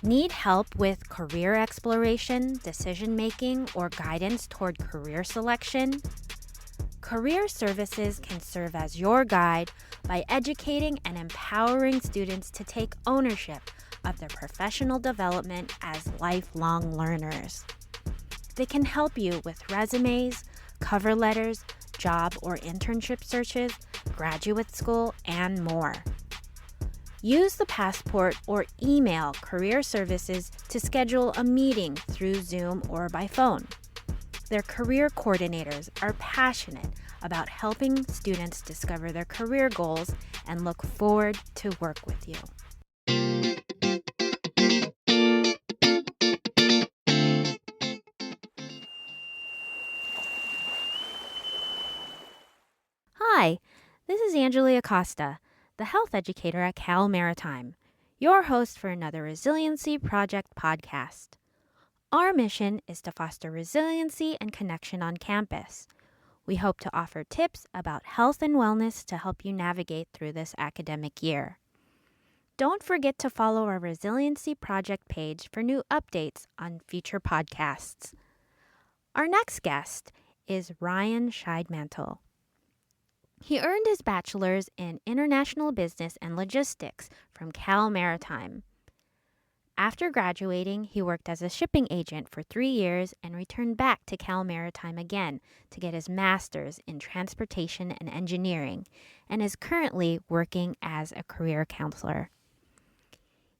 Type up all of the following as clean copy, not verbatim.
Need help with career exploration, decision making, or guidance toward career selection? Career Services can serve as your guide by educating and empowering students to take ownership of their professional development as lifelong learners. They can help you with resumes, cover letters, job or internship searches, graduate school, and more. Use the Passport or email Career Services to schedule a meeting through Zoom or by phone. Their career coordinators are passionate about helping students discover their career goals and look forward to work with you. Hi, this is Angela Acosta, the health educator at Cal Maritime, your host for another Resiliency Project podcast. Our mission is to foster resiliency and connection on campus. We hope to offer tips about health and wellness to help you navigate through this academic year. Don't forget to follow our Resiliency Project page for new updates on future podcasts. Our next guest is Ryan Scheidemantle. He earned his bachelor's in International Business and Logistics from Cal Maritime. After graduating, he worked as a shipping agent for 3 years and returned back to Cal Maritime again to get his master's in Transportation and Engineering, and is currently working as a career counselor.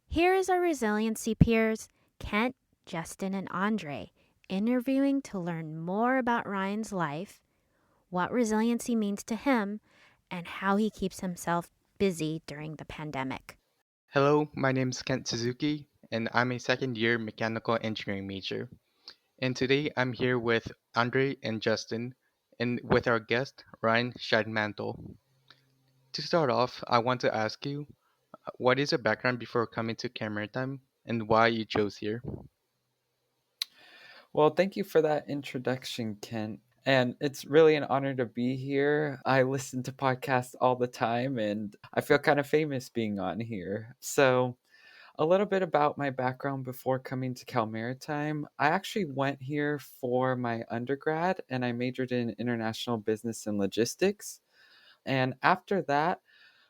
Here is our Resiliency Peers, Kent, Justin, and Andre, interviewing to learn more about Ryan's life, what resiliency means to him, and how he keeps himself busy during the pandemic. Hello, my name is Kent Suzuki, and I'm a second year mechanical engineering major. And today I'm here with Andre and Justin, and with our guest, Ryan Scheidemantle. To start off, I want to ask you, what is your background before coming to Maritime, and why you chose here? Well, thank you for that introduction, Kent. And it's really an honor to be here. I listen to podcasts all the time and I feel kind of famous being on here. So, a little bit about my background before coming to Cal Maritime. I actually went here for my undergrad and I majored in international business and logistics. And after that,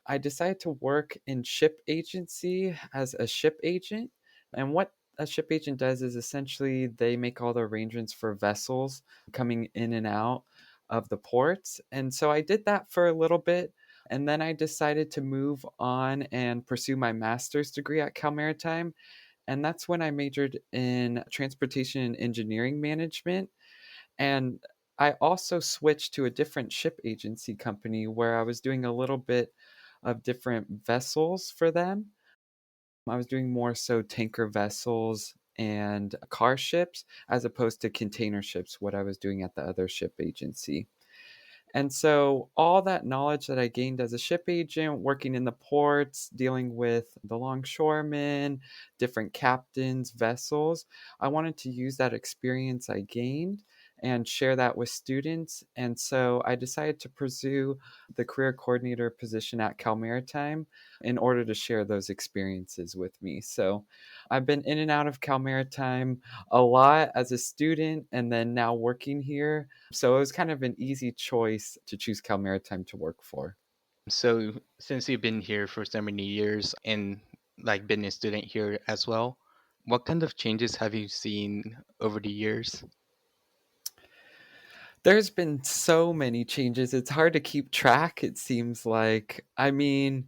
I decided to work in ship agency as a ship agent. And what a ship agent does is essentially they make all the arrangements for vessels coming in and out of the ports. And so I did that for a little bit. And then I decided to move on and pursue my master's degree at Cal Maritime. And that's when I majored in transportation and engineering management. And I also switched to a different ship agency company where I was doing a little bit of different vessels for them. I was doing more so tanker vessels and car ships as opposed to container ships, what I was doing at the other ship agency. And so, all that knowledge that I gained as a ship agent, working in the ports, dealing with the longshoremen, different captains, vessels, I wanted to use that experience I gained and share that with students. And so, I decided to pursue the career coordinator position at Cal Maritime in order to share those experiences with me. So, I've been in and out of Cal Maritime a lot as a student and then now working here. So it was kind of an easy choice to choose Cal Maritime to work for. So, since you've been here for so many years and been a student here as well, what kind of changes have you seen over the years? There's been so many changes. It's hard to keep track, it seems like. I mean,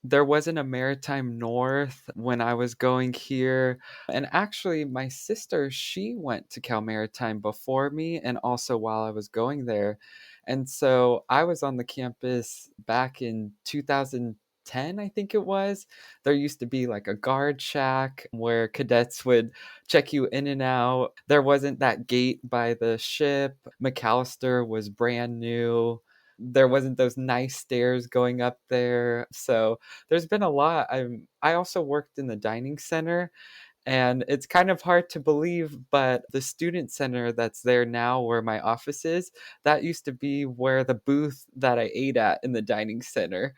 there wasn't a Maritime North when I was going here. And actually, my sister, she went to Cal Maritime before me and also while I was going there. And so I was on the campus back in 2010, I think it was. There used to be like a guard shack where cadets would check you in and out. There wasn't that gate by the ship. McAllister was brand new. There wasn't those nice stairs going up there. So there's been a lot. I also worked in the dining center, And it's kind of hard to believe, but the student center that's there now where my office is, that used to be where the booth that I ate at in the dining center.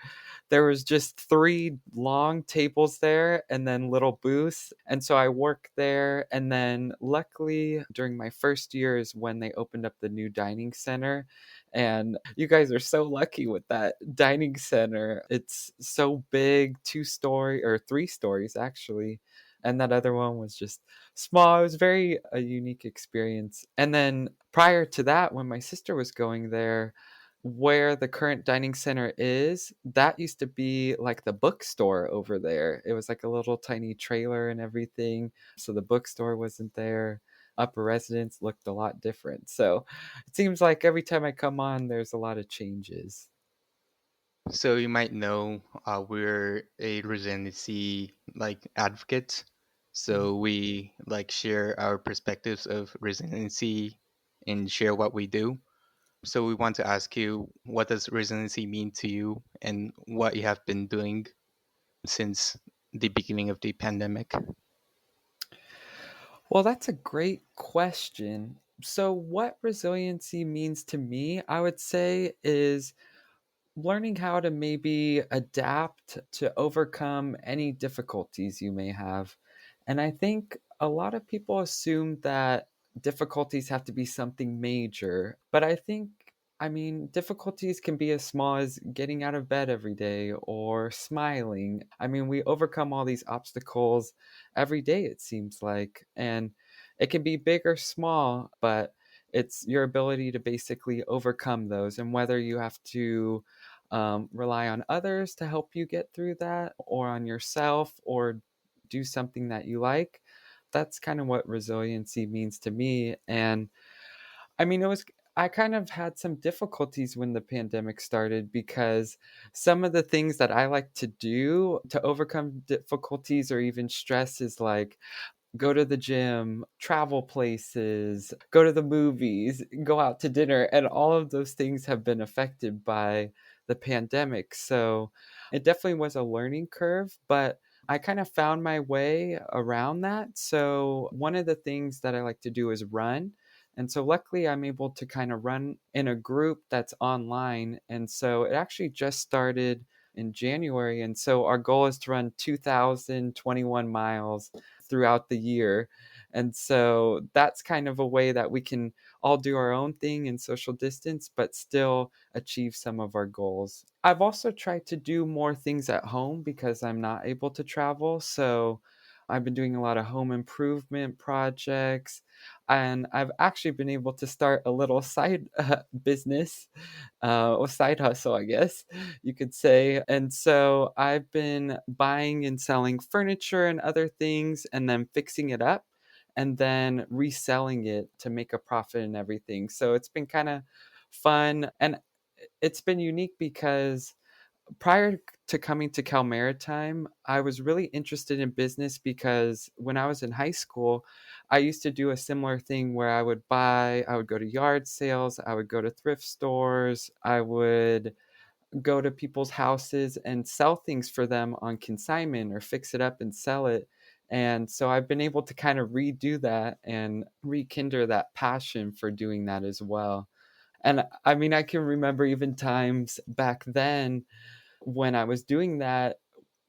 There was just 3 long tables there and then little booths, and so I worked there, and then luckily, during my first year is when they opened up the new dining center, and you guys are so lucky with that dining center. It's so big, 2-story or 3 stories actually, and that other one was just small. It was very a unique experience. And then prior to that, when my sister was going there, where the current dining center is, that used to be like the bookstore over there. It was like a little tiny trailer and everything. So the bookstore wasn't there. Upper residence looked a lot different. So it seems like every time I come on, there's a lot of changes. So you might know we're a residency like advocates. Mhm. So we like share our perspectives of residency and share what we do. So we want to ask you, what does residency mean to you and what you have been doing since the beginning of the pandemic? Well, that's a great question. So, what resiliency means to me, I would say, is learning how to maybe adapt to overcome any difficulties you may have. And I think a lot of people assume that difficulties have to be something major, but I mean, difficulties can be as small as getting out of bed every day or smiling. I mean, we overcome all these obstacles every day, it seems like. And it can be big or small, but it's your ability to basically overcome those. And whether you have to rely on others to help you get through that, or on yourself, or do something that you like. That's kind of what resiliency means to me. And I mean, I kind of had some difficulties when the pandemic started because some of the things that I like to do to overcome difficulties or even stress is like go to the gym, travel places, go to the movies, go out to dinner, and all of those things have been affected by the pandemic. So it definitely was a learning curve, but I kind of found my way around that. So one of the things that I like to do is run. And so luckily I'm able to kind of run in a group that's online. And so it actually just started in January. And so our goal is to run 2,021 miles throughout the year. And so that's kind of a way that we can all do our own thing in social distance, but still achieve some of our goals. I've also tried to do more things at home because I'm not able to travel. So I've been doing a lot of home improvement projects, and I've actually been able to start a little side business, or side hustle, I guess you could say. And so I've been buying and selling furniture and other things and then fixing it up and then reselling it to make a profit and everything. So it's been kind of fun, and it's been unique because prior to coming to Cal Maritime, I was really interested in business because when I was in high school, I used to do a similar thing where I would go to yard sales, I would go to thrift stores, I would go to people's houses and sell things for them on consignment or fix it up and sell it. And so I've been able to kind of redo that and rekindle that passion for doing that as well. And I mean, I can remember even times back then when I was doing that,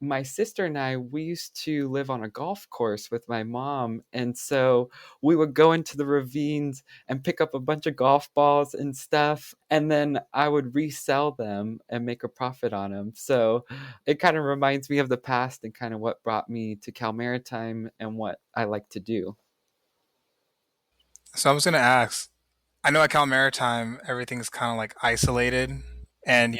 my sister and I, we used to live on a golf course with my mom. And so we would go into the ravines and pick up a bunch of golf balls and stuff. And then I would resell them and make a profit on them. So it kind of reminds me of the past and kind of what brought me to Cal Maritime and what I like to do. So I was going to ask, I know at Cal Maritime, everything's kind of like isolated and,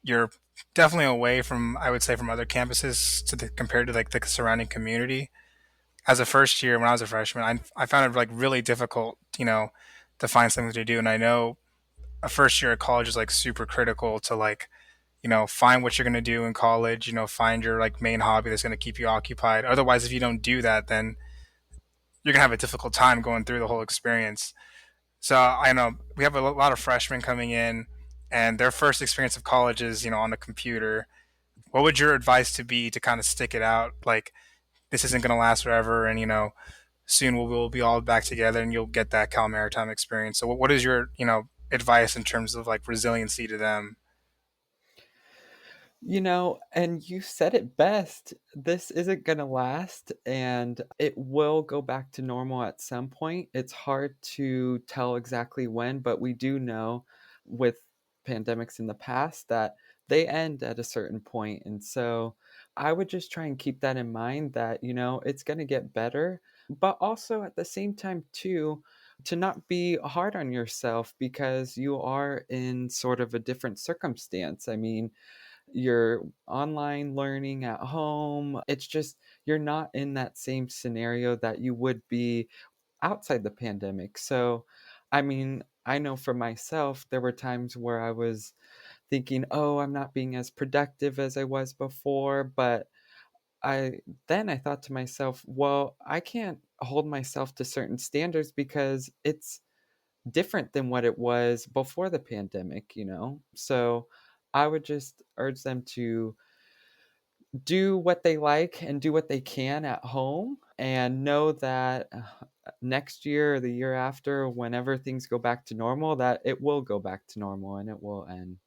you're definitely away from, I would say, from other campuses compared to like the surrounding community. As a first year, when I was a freshman, I found it like really difficult, to find something to do. And I know a first year of college is like super critical to like, find what you're going to do in college, find your like main hobby that's going to keep you occupied. Otherwise, if you don't do that, then you're going to have a difficult time going through the whole experience. So I know we have a lot of freshmen coming in, and their first experience of college is, on the computer. What would your advice to be to kind of stick it out? Like, this isn't going to last forever, and soon we'll be all back together, and you'll get that Cal Maritime experience. So what is your advice in terms of like resiliency to them? And you said it best. This isn't going to last and it will go back to normal at some point. It's hard to tell exactly when, but we do know with pandemics in the past that they end at a certain point. And so I would just try and keep that in mind that, it's going to get better, but also at the same time, too, to not be hard on yourself because you are in sort of a different circumstance. I mean, you're online learning at home. It's just you're not in that same scenario that you would be outside the pandemic. So, I mean, I know for myself, there were times where I was thinking, oh, I'm not being as productive as I was before. But I thought to myself, well, I can't hold myself to certain standards because it's different than what it was before the pandemic. So I would just urge them to do what they like and do what they can at home and know that next year or the year after, whenever things go back to normal, that it will go back to normal and it will end.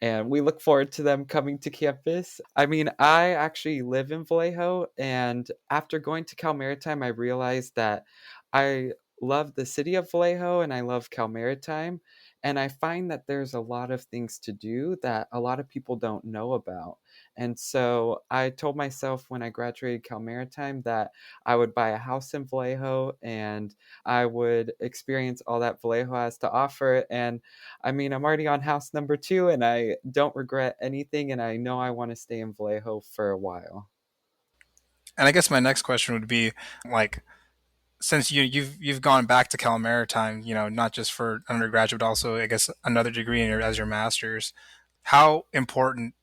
And we look forward to them coming to campus. I mean, I actually live in Vallejo, and after going to Cal Maritime, I realized that I love the city of Vallejo and I love Cal Maritime. And I find that there's a lot of things to do that a lot of people don't know about. And so I told myself when I graduated Cal Maritime that I would buy a house in Vallejo and I would experience all that Vallejo has to offer. And I mean, I'm already on house number 2 and I don't regret anything. And I know I want to stay in Vallejo for a while. And I guess my next question would be like, since you've gone back to Cal Maritime, not just for undergraduate, but also I guess another degree as your master's. How important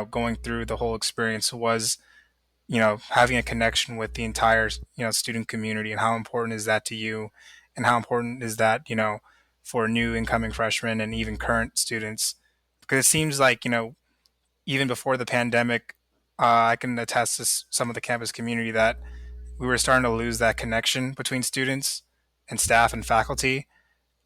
going through the whole experience was having a connection with the entire student community, and how important is that to you, and how important is that for new incoming freshmen and even current students, because it seems like even before the pandemic, I can attest to some of the campus community that we were starting to lose that connection between students and staff and faculty.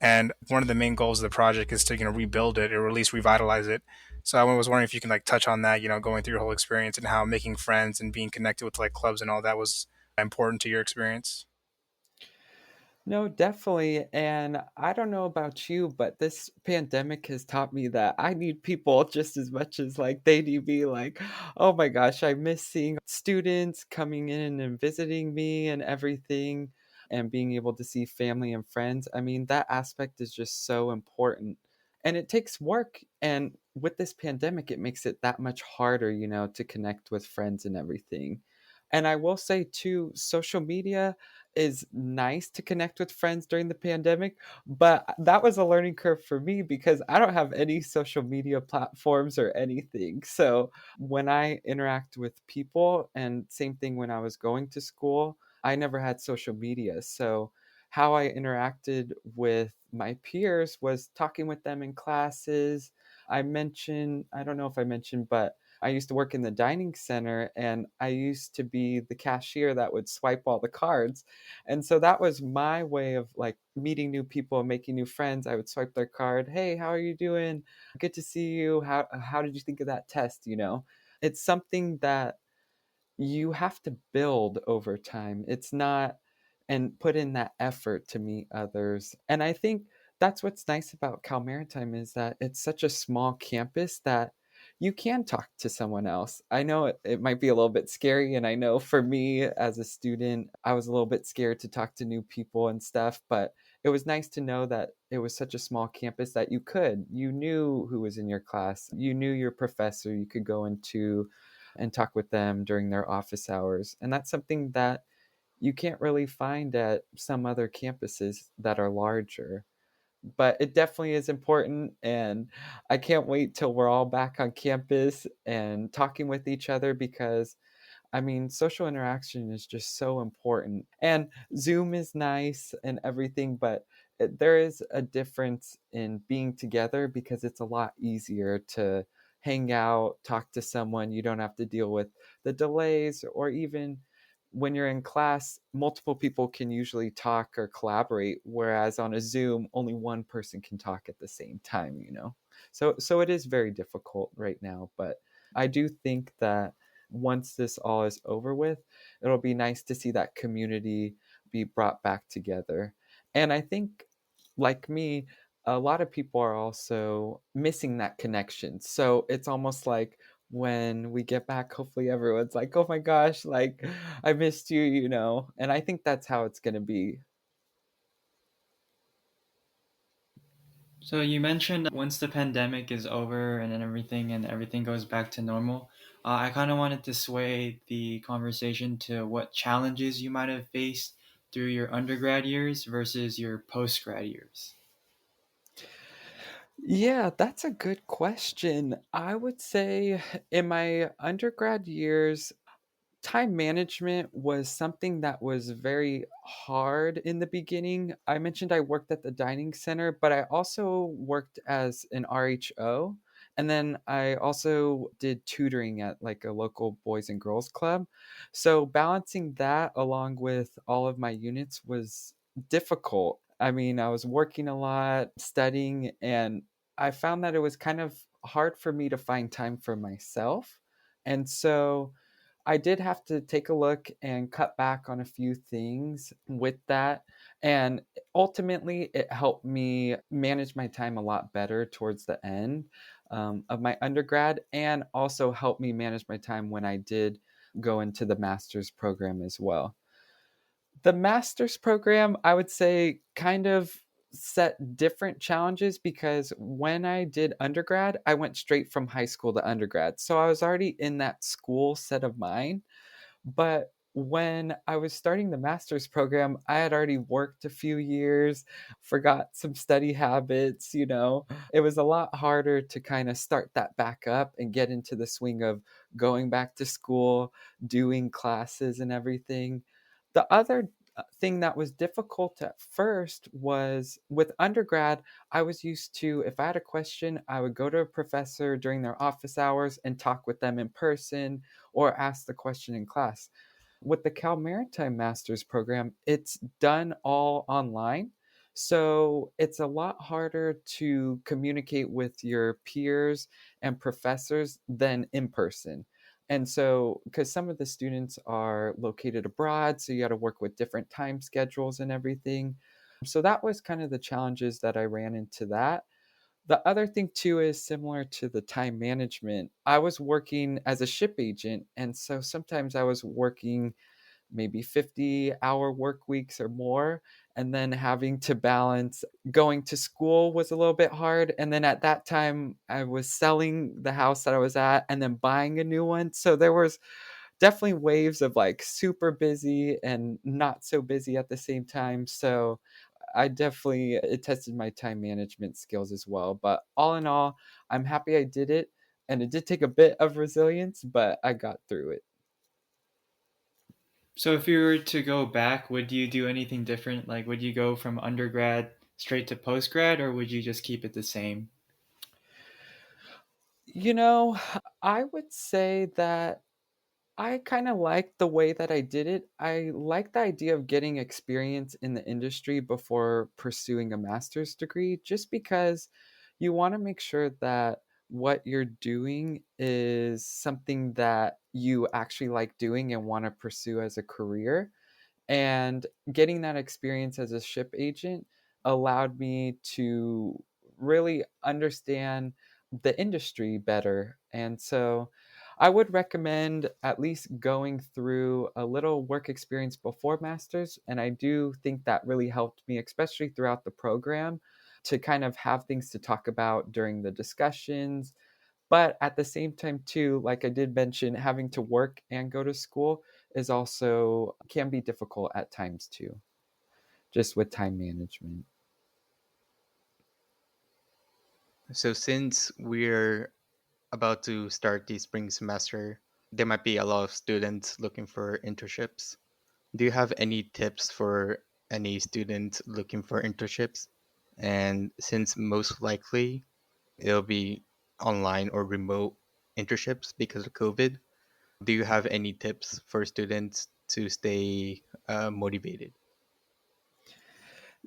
And one of the main goals of the project is to rebuild it or at least revitalize it. So I was wondering if you can like touch on that, going through your whole experience and how making friends and being connected with like clubs and all that was important to your experience. No, definitely. And I don't know about you, but this pandemic has taught me that I need people just as much as like they need me. Like, oh my gosh, I miss seeing students coming in and visiting me and everything, and being able to see family and friends. I mean, that aspect is just so important. And it takes work. And with this pandemic, it makes it that much harder, to connect with friends and everything. And I will say too, social media is nice to connect with friends during the pandemic, but that was a learning curve for me because I don't have any social media platforms or anything. So when I interact with people, and same thing when I was going to school, I never had social media. So how I interacted with my peers was talking with them in classes. I don't know if I mentioned, but I used to work in the dining center and I used to be the cashier that would swipe all the cards. And so that was my way of like meeting new people and making new friends. I would swipe their card. Hey, how are you doing? Good to see you. How did you think of that test? It's something that you have to build over time. It's not and put in that effort to meet others. And I think that's what's nice about Cal Maritime is that it's such a small campus that you can talk to someone else. I know it might be a little bit scary. And I know for me as a student, I was a little bit scared to talk to new people and stuff. But it was nice to know that it was such a small campus that you knew who was in your class, you knew your professor, you could go into and talk with them during their office hours. And that's something that you can't really find at some other campuses that are larger. But it definitely is important. And I can't wait till we're all back on campus and talking with each other because I mean, social interaction is just so important. And Zoom is nice and everything, but there is a difference in being together because it's a lot easier to hang out, talk to someone. You don't have to deal with the delays or even when you're in class, multiple people can usually talk or collaborate, whereas on a Zoom, only one person can talk at the same time, you know? So it is very difficult right now, but I do think that once this all is over with, it'll be nice to see that community be brought back together. And I think, like me, a lot of people are also missing that connection. So it's almost like when we get back, hopefully everyone's like, oh my gosh, like I missed you, you know? And I think that's how it's going to be. So you mentioned once the pandemic is over and then everything goes back to normal. I kind of wanted to sway the conversation to what challenges you might have faced through your undergrad years versus your post-grad years. Yeah, that's a good question. I would say in my undergrad years, time management was something that was very hard in the beginning. I mentioned I worked at the dining center, but I also worked as an RHO. And then I also did tutoring at like a local boys and girls club. So balancing that along with all of my units was difficult. I mean, I was working a lot, studying, and I found that it was kind of hard for me to find time for myself. And so I did have to take a look and cut back on a few things with that. And ultimately, it helped me manage my time a lot better towards the end of my undergrad, and also helped me manage my time when I did go into the master's program as well. The master's program, I would say, kind of set different challenges because when I did undergrad, I went straight from high school to undergrad. So I was already in that school set of mind. But when I was starting the master's program, I had already worked a few years, forgot some study habits, you know. It was a lot harder to kind of start that back up and get into the swing of going back to school, doing classes and everything. The other thing that was difficult at first was with undergrad, I was used to, if I had a question, I would go to a professor during their office hours and talk with them in person or ask the question in class. With the Cal Maritime Master's program, it's done all online. So it's a lot harder to communicate with your peers and professors than in person. And so, because some of the students are located abroad, so you got to work with different time schedules and everything. So that was kind of the challenges that I ran into that. The other thing too is similar to the time management. I was working as a ship agent, and so sometimes I was working maybe 50-hour work weeks or more, and then having to balance going to school was a little bit hard. And then at that time, I was selling the house that I was at and then buying a new one. So there was definitely waves of like super busy and not so busy at the same time. So I definitely it tested my time management skills as well. But all in all, I'm happy I did it. And it did take a bit of resilience, but I got through it. So if you were to go back, would you do anything different? Like, would you go from undergrad straight to postgrad, or would you just keep it the same? You know, I would say that I kind of like the way that I did it. I like the idea of getting experience in the industry before pursuing a master's degree, just because you want to make sure that what you're doing is something that you actually like doing and want to pursue as a career. And getting that experience as a ship agent allowed me to really understand the industry better. And so I would recommend at least going through a little work experience before master's. And I do think that really helped me, especially throughout the program, to kind of have things to talk about during the discussions. But at the same time, too, like I did mention, having to work and go to school is also can be difficult at times too, just with time management. So, since we're about to start the spring semester, there might be a lot of students looking for internships. Do you have any tips for any student looking for internships? And since most likely it'll be online or remote internships because of COVID, do you have any tips for students to stay motivated?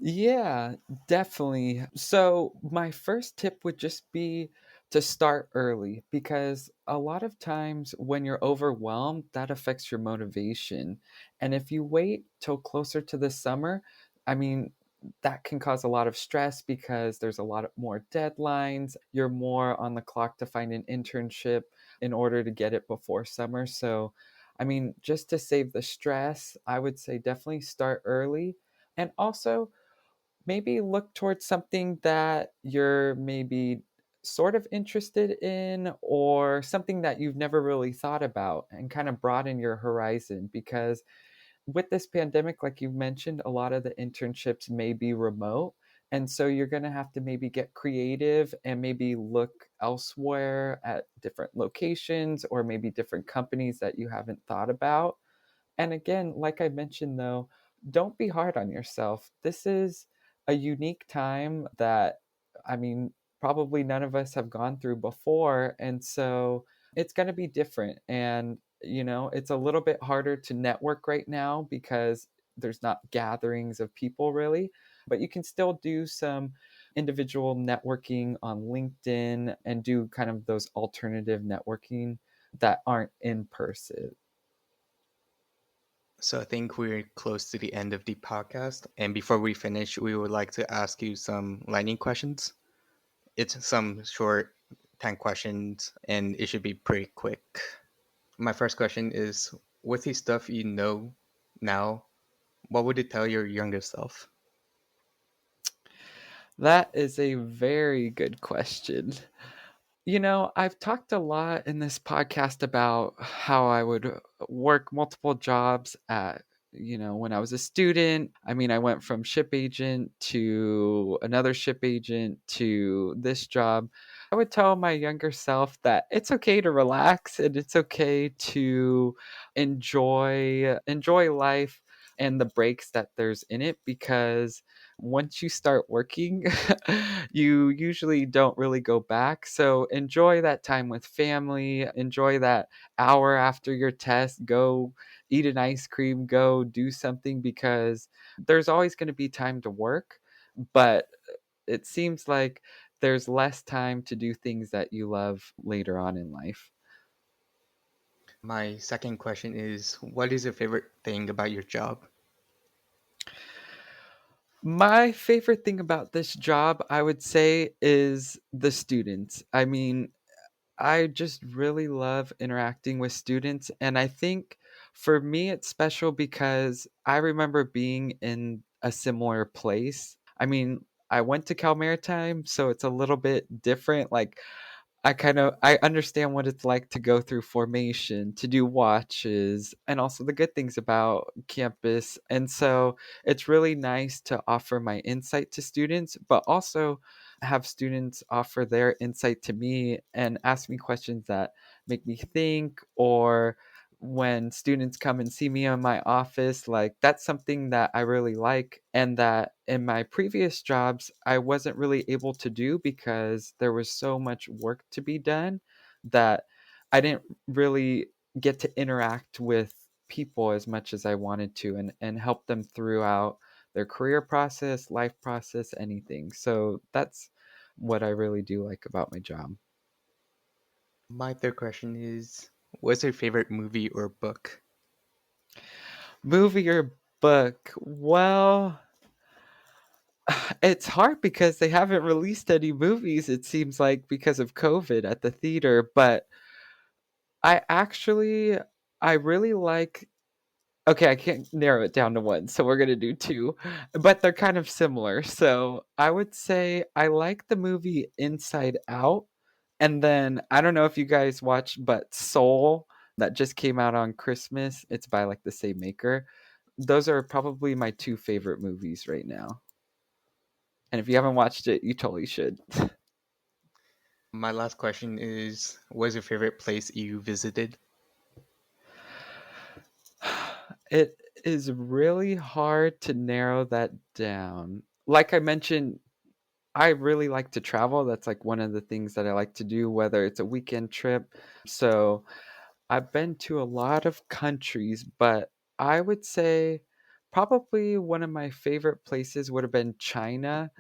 Yeah, definitely. So, my first tip would just be to start early because a lot of times when you're overwhelmed, that affects your motivation. And if you wait till closer to the summer, I mean, that can cause a lot of stress because there's a lot of more deadlines. You're more on the clock to find an internship in order to get it before summer. So, I mean, just to save the stress, I would say definitely start early. And also, maybe look towards something that you're maybe sort of interested in or something that you've never really thought about and kind of broaden your horizon because with this pandemic like you've mentioned a lot of the internships may be remote and so you're going to have to maybe get creative and maybe look elsewhere at different locations or maybe different companies that you haven't thought about and again, like I mentioned though, don't be hard on yourself. This is a unique time that, I mean, probably none of us have gone through before. And so it's going to be different. And, it's a little bit harder to network right now because there's not gatherings of people really, but you can still do some individual networking on LinkedIn and do kind of those alternative networking that aren't in person. So I think we're close to the end of the podcast. And before we finish, we would like to ask you some lightning questions. It's some short 10 questions and it should be pretty quick. My first question is, with the stuff you know now, what would you tell your younger self? That is a very good question. I've talked a lot in this podcast about how I would work multiple jobs when I was a student. I mean, I went from ship agent to another ship agent to this job. I would tell my younger self that it's okay to relax and it's okay to enjoy life and the breaks that there's in it because once you start working, you usually don't really go back. So enjoy that time with family, enjoy that hour after your test, go eat an ice cream, go do something because there's always going to be time to work, but it seems like there's less time to do things that you love later on in life. My second question is, what is your favorite thing about your job? My favorite thing about this job, I would say, is the students. I mean, I just really love interacting with students. And I think for me, it's special because I remember being in a similar place. I mean, I went to Cal Maritime, so it's a little bit different. Like, I understand what it's like to go through formation, to do watches, and also the good things about campus. And so it's really nice to offer my insight to students, but also have students offer their insight to me and ask me questions that make me think or when students come and see me in my office, like that's something that I really like and that in my previous jobs I wasn't really able to do because there was so much work to be done that I didn't really get to interact with people as much as I wanted to and help them throughout their career process, life process, anything. So that's what I really do like about my job. My third question is, what's your favorite movie or book? Movie or book? Well, it's hard because they haven't released any movies, it seems like, because of COVID at the theater. But I actually, I really like. Okay, I can't narrow it down to one, so we're gonna do two, but they're kind of similar. So I would say I like the movie Inside Out, and then I don't know if you guys watched, but Soul that just came out on Christmas. It's by like the same maker. Those are probably my two favorite movies right now. And if you haven't watched it, you totally should. My last question is, what's your favorite place you visited? It is really hard to narrow that down. Like I mentioned, I really like to travel. That's like one of the things that I like to do, whether it's a weekend trip. So I've been to a lot of countries, but I would say probably one of my favorite places would have been China.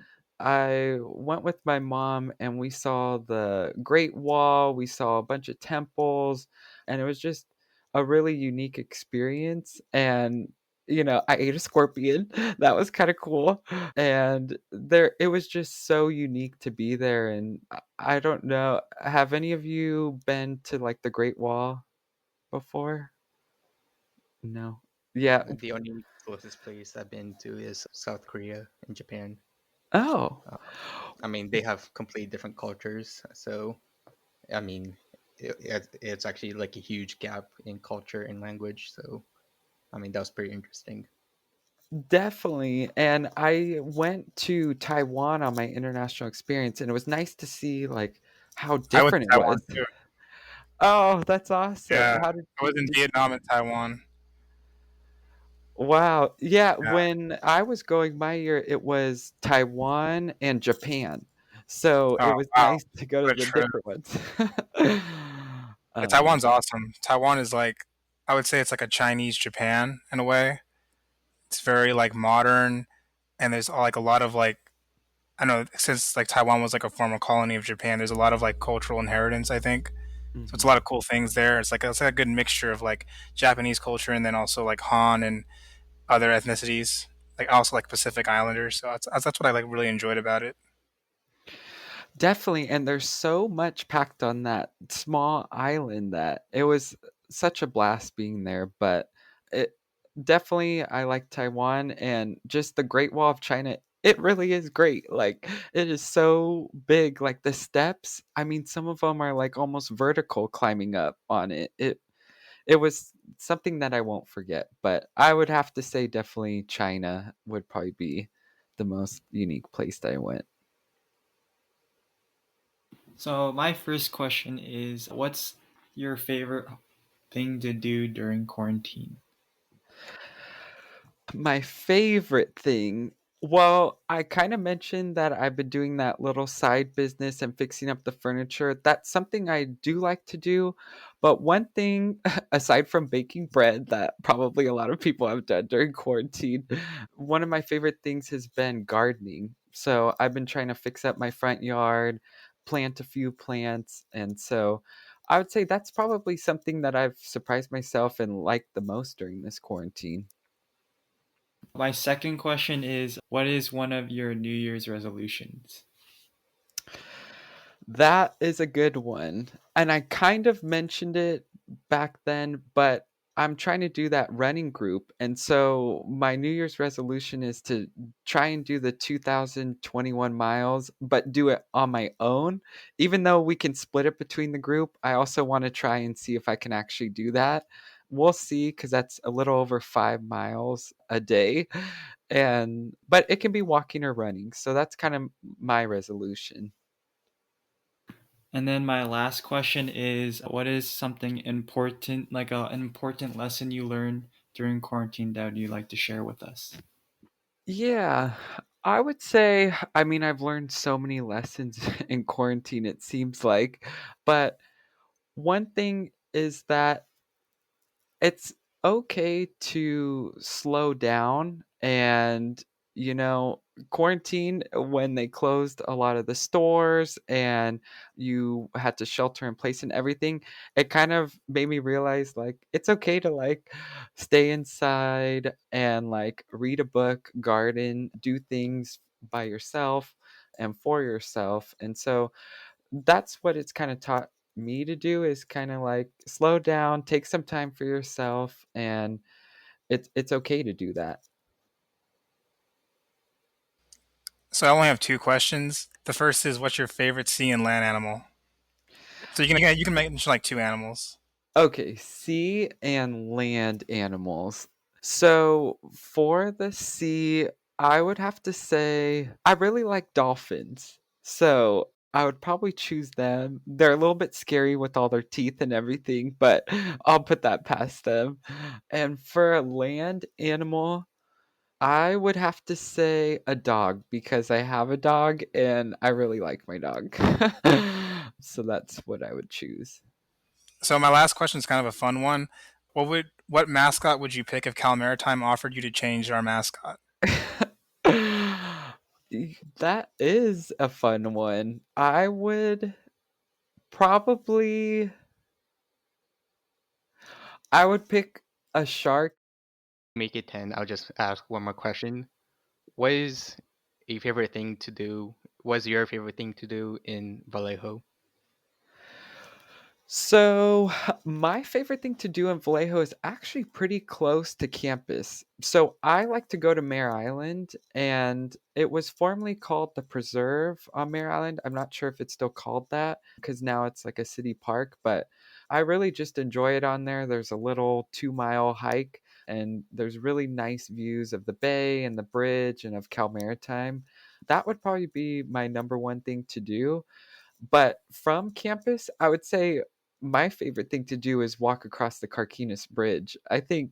I went with my mom and we saw the Great Wall, we saw a bunch of temples, and it was just a really unique experience. And I ate a scorpion. That was kind of cool. And it was just so unique to be there. And I don't know, have any of you been to like the Great Wall before? No. Yeah. The only closest place I've been to is South Korea and Japan. Oh. Uh, I mean, they have completely different cultures, so I mean, it's actually like a huge gap in culture and language. So I mean, that was pretty interesting. Definitely. And I went to Taiwan on my international experience, and it was nice to see like how I went different to it Taiwan was. too. Oh, that's awesome. Yeah, How did I was in did Vietnam and Taiwan. Wow. Yeah, Yeah. when I was going my year, it was Taiwan and Japan. So it Oh was wow, nice to go to what a the trip! different ones. Yeah, Um, Taiwan's awesome. Taiwan is like, I would say it's like a Chinese Japan in a way. It's very like modern, and there's like a lot of like, I know since like Taiwan was like a former colony of Japan, there's a lot of like cultural inheritance, I think. So it's a mhm. lot of cool things there. It's like a good mixture of like Japanese culture and then also like Han and other ethnicities, like also like Pacific Islanders. So that's what I like really enjoyed about it. Definitely, and there's so much packed on that small island that it was such a blast being there, but it definitely I like Taiwan and just the Great Wall of China. It really is great. Like it is so big, like the steps. I mean, some of them are like almost vertical climbing up on it. It was something that I won't forget, but I would have to say definitely China would probably be the most unique place that I went. So my first question is, what's your favorite thing to do during quarantine? My favorite thing, well, I kind of mentioned that I've been doing that little side business and fixing up the furniture. That's something I do like to do. But one thing, aside from baking bread, that probably a lot of people have done during quarantine, one of my favorite things has been gardening. So I've been trying to fix up my front yard, plant a few plants. And so I would say that's probably something that I've surprised myself and liked the most during this quarantine. My second question is, what is one of your New Year's resolutions? That is a good one. And I kind of mentioned it back then, but I'm trying to do that running group. And so my New Year's resolution is to try and do the 2021 miles, but do it on my own. Even though we can split it between the group, I also want to try and see if I can actually do that. We'll see because that's a little over 5 miles a day. But it can be walking or running. So that's kind of my resolution. And then my last question is, what is something important, like an important lesson you learned during quarantine that you'd like to share with us? Yeah, I would say, I mean, I've learned so many lessons in quarantine, it seems like. But one thing is that it's okay to slow down and, you know, quarantine when they closed a lot of the stores and you had to shelter in place and everything, it kind of made me realize like it's okay to like stay inside and like read a book, garden, do things by yourself and for yourself. And so that's what it's kind of taught me to do is kind of like slow down, take some time for yourself, and it's okay to do that. So I only have two questions. The first is, what's your favorite sea and land animal? So you can mention like two animals. Okay, sea and land animals. So for the sea, I would have to say I really like dolphins. So I would probably choose them. They're a little bit scary with all their teeth and everything, but I'll put that past them. And for a land animal, I would have to say a dog because I have a dog and I really like my dog. So that's what I would choose. So my last question is kind of a fun one. What mascot would you pick if Cal Maritime offered you to change our mascot? That is a fun one. I would probably I would pick a shark. Make it 10. I'll just ask one more question. What is a favorite thing to do? What's your favorite thing to do in Vallejo? So, my favorite thing to do in Vallejo is actually pretty close to campus. So, I like to go to Mare Island, and it was formerly called the Preserve on Mare Island. I'm not sure if it's still called that because now it's like a city park, but I really just enjoy it on there. There's a little 2-mile hike, and there's really nice views of the bay and the bridge and of Cal Maritime. That would probably be my number one thing to do. But from campus, I would say my favorite thing to do is walk across the Carquinez Bridge. I think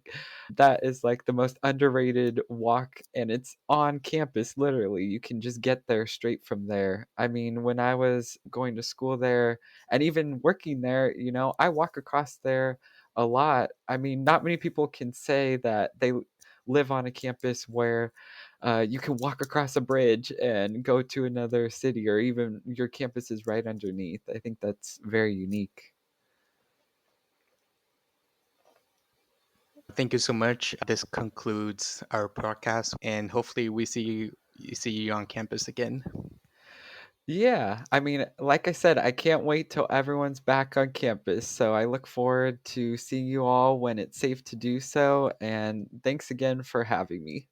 that is like the most underrated walk, and it's on campus, literally. You can just get there straight from there. I mean, when I was going to school there and even working there, I walk across there a lot. I mean, not many people can say that they live on a campus where you can walk across a bridge and go to another city, or even your campus is right underneath. I think that's very unique. Thank you so much. This concludes our podcast, and hopefully we see you on campus again. Yeah, I mean, like I said, I can't wait till everyone's back on campus. So I look forward to seeing you all when it's safe to do so. And thanks again for having me.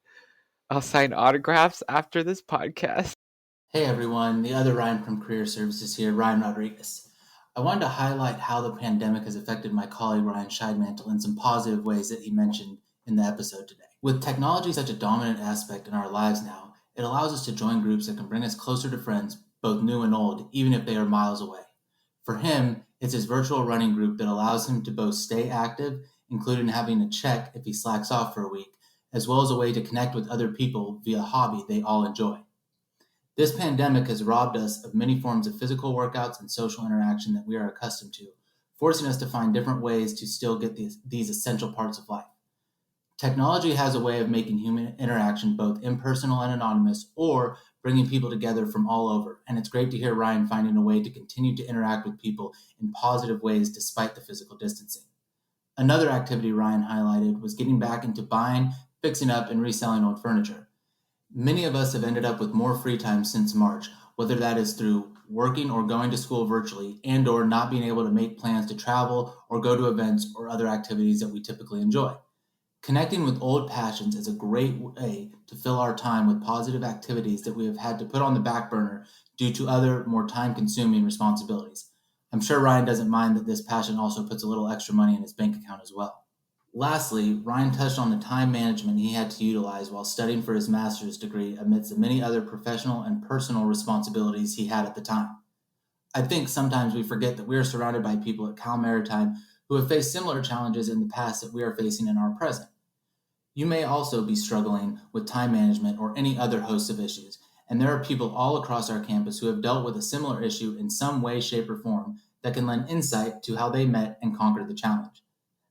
I'll sign autographs after this podcast. Hey everyone, the other Ryan from Career Services here, Ryan Rodriguez. I wanted to highlight how the pandemic has affected my colleague Ryan Scheidmantel in some positive ways that he mentioned in the episode today. With technology such a dominant aspect in our lives now, it allows us to join groups that can bring us closer to friends, both new and old, even if they are miles away. For him, it's his virtual running group that allows him to both stay active, including having a check if he slacks off for a week, as well as a way to connect with other people via a hobby they all enjoy. This pandemic has robbed us of many forms of physical workouts and social interaction that we are accustomed to, forcing us to find different ways to still get these essential parts of life. Technology has a way of making human interaction both impersonal and anonymous, or bringing people together from all over, and it's great to hear Ryan finding a way to continue to interact with people in positive ways despite the physical distancing. Another activity Ryan highlighted was getting back into buying, fixing up, and reselling old furniture. Many of us have ended up with more free time since March, whether that is through working or going to school virtually, and or not being able to make plans to travel or go to events or other activities that we typically enjoy. Connecting with old passions is a great way to fill our time with positive activities that we have had to put on the back burner due to other more time-consuming responsibilities. I'm sure Ryan doesn't mind that this passion also puts a little extra money in his bank account as well. Lastly, Ryan touched on the time management he had to utilize while studying for his master's degree amidst the many other professional and personal responsibilities he had at the time. I think sometimes we forget that we are surrounded by people at Cal Maritime who have faced similar challenges in the past that we are facing in our present. You may also be struggling with time management or any other host of issues, and there are people all across our campus who have dealt with a similar issue in some way, shape, or form that can lend insight to how they met and conquered the challenge.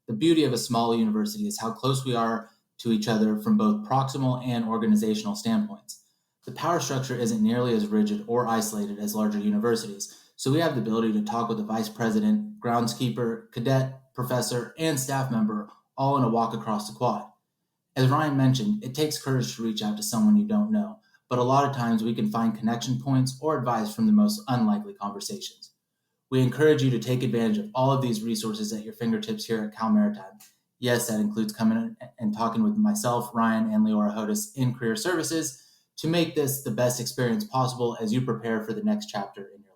The beauty of a small university is how close we are to each other from both proximal and organizational standpoints. The power structure isn't nearly as rigid or isolated as larger universities, so we have the ability to talk with a vice president, groundskeeper, cadet, professor, and staff member all in a walk across the quad. As Ryan mentioned, it takes courage to reach out to someone you don't know, but a lot of times we can find connection points or advice from the most unlikely conversations. We encourage you to take advantage of all of these resources at your fingertips here at Cal Maritime. Yes, that includes coming and talking with myself, Ryan, and Leora Hodis in Career Services to make this the best experience possible as you prepare for the next chapter in your